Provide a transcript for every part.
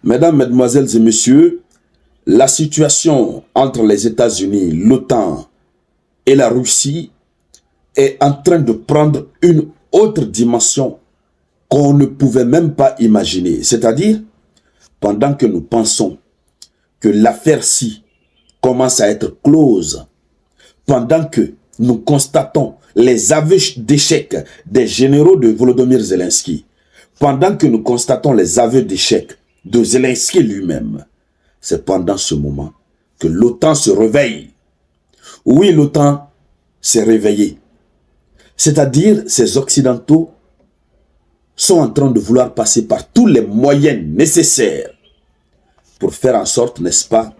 Mesdames, Mesdemoiselles et Messieurs, la situation entre les États-Unis, l'OTAN et la Russie est en train de prendre une autre dimension qu'on ne pouvait même pas imaginer. C'est-à-dire, pendant que nous pensons que l'affaire-ci commence à être close, pendant que nous constatons les aveux d'échec des généraux de Volodymyr Zelensky, pendant que nous constatons les aveux d'échec de Zelensky lui-même, c'est pendant ce moment que l'OTAN se réveille. Oui, l'OTAN s'est réveillée. C'est-à-dire, ces Occidentaux sont en train de vouloir passer par tous les moyens nécessaires pour faire en sorte, n'est-ce pas,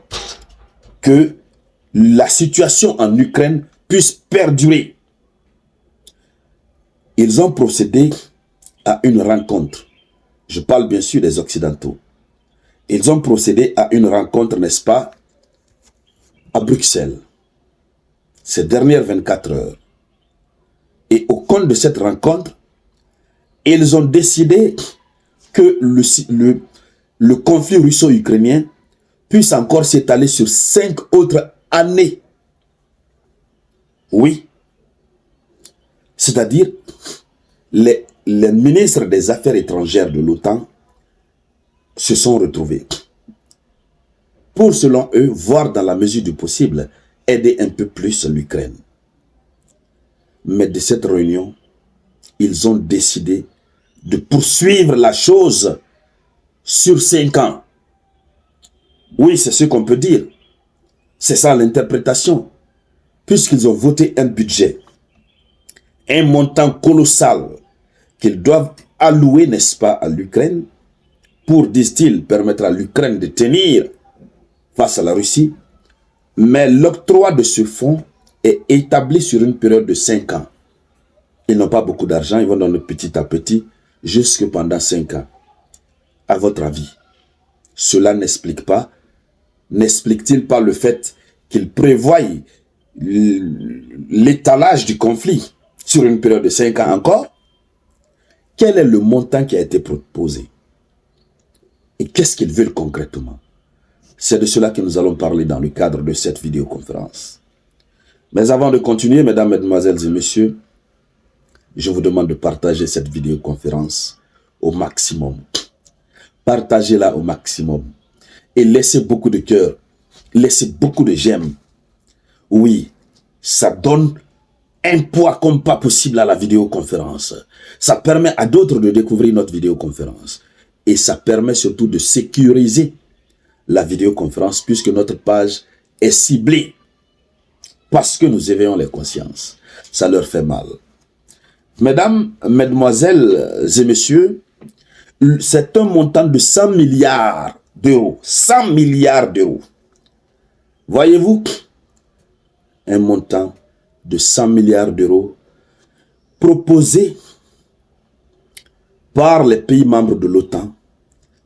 que la situation en Ukraine puisse perdurer. Ils ont procédé à une rencontre. Je parle bien sûr des Occidentaux. Ils ont procédé à une rencontre, n'est-ce pas, à Bruxelles, ces dernières 24 heures. Et au compte de cette rencontre, ils ont décidé que le conflit russo-ukrainien puisse encore s'étaler sur 5 autres années. Oui. C'est-à-dire, les ministres des Affaires étrangères de l'OTAN se sont retrouvés pour, selon eux, voir dans la mesure du possible, aider un peu plus l'Ukraine. Mais de cette réunion, ils ont décidé de poursuivre la chose sur 5 ans. Oui, c'est ce qu'on peut dire. C'est ça l'interprétation. Puisqu'ils ont voté un budget, un montant colossal qu'ils doivent allouer, n'est-ce pas, à l'Ukraine, pour, disent-ils, permettre à l'Ukraine de tenir face à la Russie. Mais l'octroi de ce fonds est établi sur une période de 5 ans. Ils n'ont pas beaucoup d'argent, ils vont donner petit à petit, jusque pendant 5 ans. À votre avis, cela n'explique-t-il pas le fait qu'ils prévoient l'étalage du conflit sur une période de 5 ans encore? Quel est le montant qui a été proposé? Et qu'est-ce qu'ils veulent concrètement? C'est de cela que nous allons parler dans le cadre de cette vidéoconférence. Mais avant de continuer, mesdames, mesdemoiselles et messieurs, je vous demande de partager cette vidéoconférence au maximum. Partagez-la au maximum. Et laissez beaucoup de cœur. Laissez beaucoup de j'aime. Oui, ça donne un poids comme pas possible à la vidéoconférence. Ça permet à d'autres de découvrir notre vidéoconférence. Et ça permet surtout de sécuriser la vidéoconférence puisque notre page est ciblée. Parce que nous éveillons les consciences. Ça leur fait mal. Mesdames, mesdemoiselles et messieurs, c'est un montant de 100 milliards d'euros. 100 milliards d'euros. Voyez-vous, un montant de 100 milliards d'euros proposé par les pays membres de l'OTAN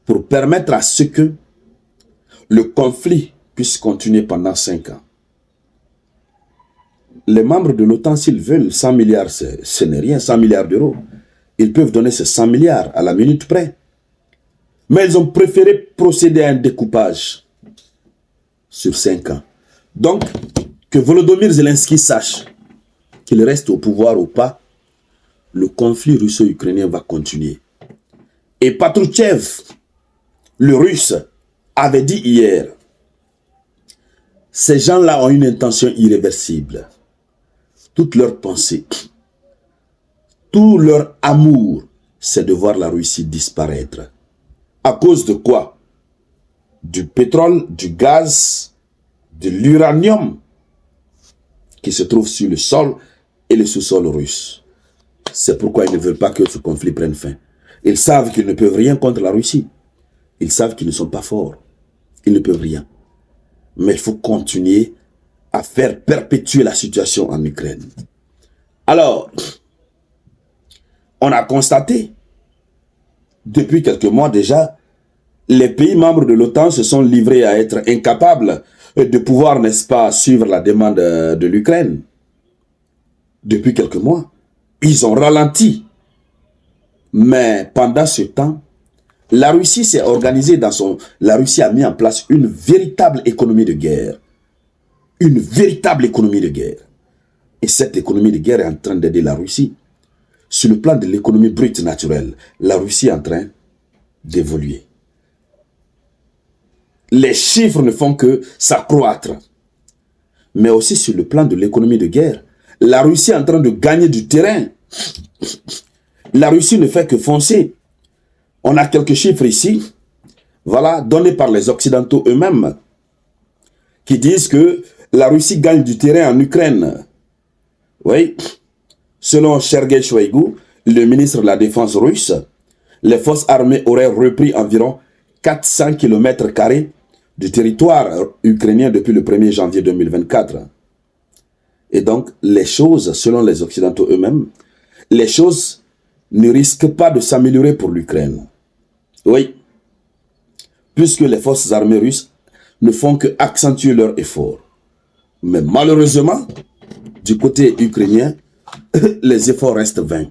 pour permettre à ce que le conflit puisse continuer pendant 5 ans. Les membres de l'OTAN, s'ils veulent 100 milliards, ce n'est rien, 100 milliards d'euros. Ils peuvent donner ces 100 milliards à la minute près. Mais ils ont préféré procéder à un découpage sur 5 ans. Donc, que Volodymyr Zelensky sache qu'il reste au pouvoir ou pas, le conflit russo-ukrainien va continuer. Et Patrutchev, le russe, avait dit hier, ces gens-là ont une intention irréversible. Toute leur pensée, tout leur amour, c'est de voir la Russie disparaître. À cause de quoi? Du pétrole, du gaz, de l'uranium qui se trouve sur le sol et le sous-sol russe. C'est pourquoi ils ne veulent pas que ce conflit prenne fin. Ils savent qu'ils ne peuvent rien contre la Russie. Ils savent qu'ils ne sont pas forts. Ils ne peuvent rien. Mais il faut continuer à faire perpétuer la situation en Ukraine. Alors, on a constaté, depuis quelques mois déjà, les pays membres de l'OTAN se sont livrés à être incapables de pouvoir, n'est-ce pas, suivre la demande de l'Ukraine. Depuis quelques mois, ils ont ralenti. Mais pendant ce temps, La Russie s'est organisée La Russie a mis en place une véritable économie de guerre. Une véritable économie de guerre. Et cette économie de guerre est en train d'aider la Russie. Sur le plan de l'économie brute naturelle, la Russie est en train d'évoluer. Les chiffres ne font que s'accroître. Mais aussi sur le plan de l'économie de guerre, la Russie est en train de gagner du terrain. La Russie ne fait que foncer. On a quelques chiffres ici, voilà, donnés par les Occidentaux eux-mêmes, qui disent que la Russie gagne du terrain en Ukraine. Oui, selon Sergei Shoigu, le ministre de la Défense russe, les forces armées auraient repris environ 400 km² du territoire ukrainien depuis le 1er janvier 2024. Et donc, les choses, selon les Occidentaux eux-mêmes, les choses ne risquent pas de s'améliorer pour l'Ukraine. Oui, puisque les forces armées russes ne font que accentuer leurs efforts. Mais malheureusement, du côté ukrainien, les efforts restent vains.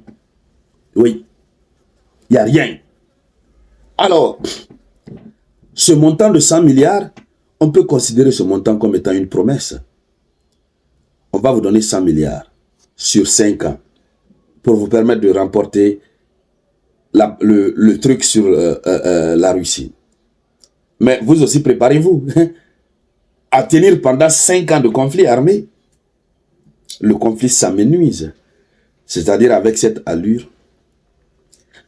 Oui, il n'y a rien. Alors, ce montant de 100 milliards, on peut considérer ce montant comme étant une promesse. On va vous donner 100 milliards sur 5 ans pour vous permettre de remporter le truc sur la Russie. Mais vous aussi, préparez-vous à tenir pendant 5 ans de conflit armé. Le conflit s'amenuise. C'est-à-dire avec cette allure,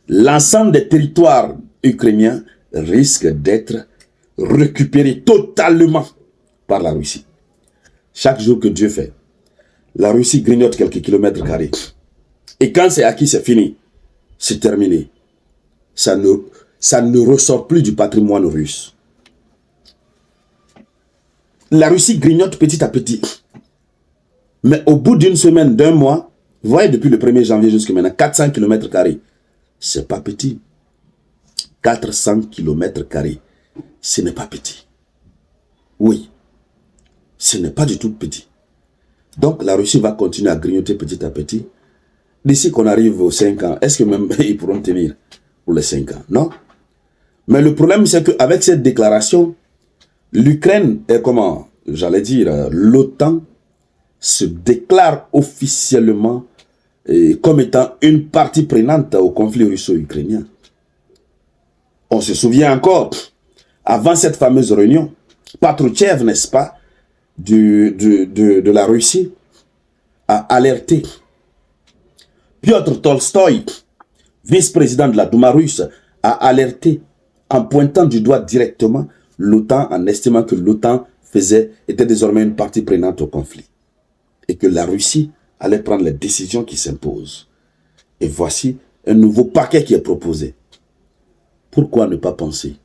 l'ensemble des territoires ukrainiens risque d'être récupéré totalement par la Russie. Chaque jour que Dieu fait, la Russie grignote quelques kilomètres carrés. Et quand c'est acquis, c'est fini. C'est terminé. Ça ne ressort plus du patrimoine russe. La Russie grignote petit à petit. Mais au bout d'une semaine, d'un mois, vous voyez depuis le 1er janvier jusqu'à maintenant, 400 km². C'est pas petit. 400 km². Ce n'est pas petit. Oui. Ce n'est pas du tout petit. Donc la Russie va continuer à grignoter petit à petit. D'ici qu'on arrive aux 5 ans, est-ce que même ils pourront tenir pour les 5 ans? Non. Mais le problème, c'est qu'avec cette déclaration, l'Ukraine est comment? J'allais dire, l'OTAN se déclare officiellement comme étant une partie prenante au conflit russo-ukrainien. On se souvient encore, avant cette fameuse réunion, Patrutchev, n'est-ce pas, de la Russie, a alerté. Piotr Tolstoï, vice-président de la Douma russe, a alerté en pointant du doigt directement l'OTAN, en estimant que l'OTAN était désormais une partie prenante au conflit. Et que la Russie allait prendre les décisions qui s'imposent. Et voici un nouveau paquet qui est proposé. Pourquoi ne pas penser,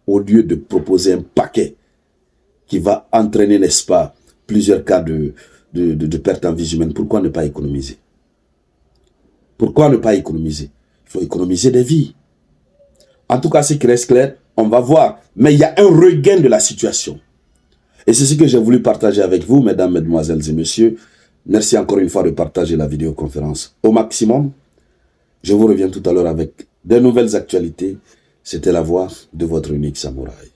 au lieu de proposer un paquet qui va entraîner, n'est-ce pas, plusieurs cas de perte en vie humaine, pourquoi ne pas économiser? Pourquoi ne pas économiser? Il faut économiser des vies. En tout cas, ce qui reste clair, on va voir. Mais il y a un regain de la situation. Et c'est ce que j'ai voulu partager avec vous, mesdames, mesdemoiselles et messieurs. Merci encore une fois de partager la vidéoconférence au maximum. Je vous reviens tout à l'heure avec de nouvelles actualités. C'était la voix de votre unique samouraï.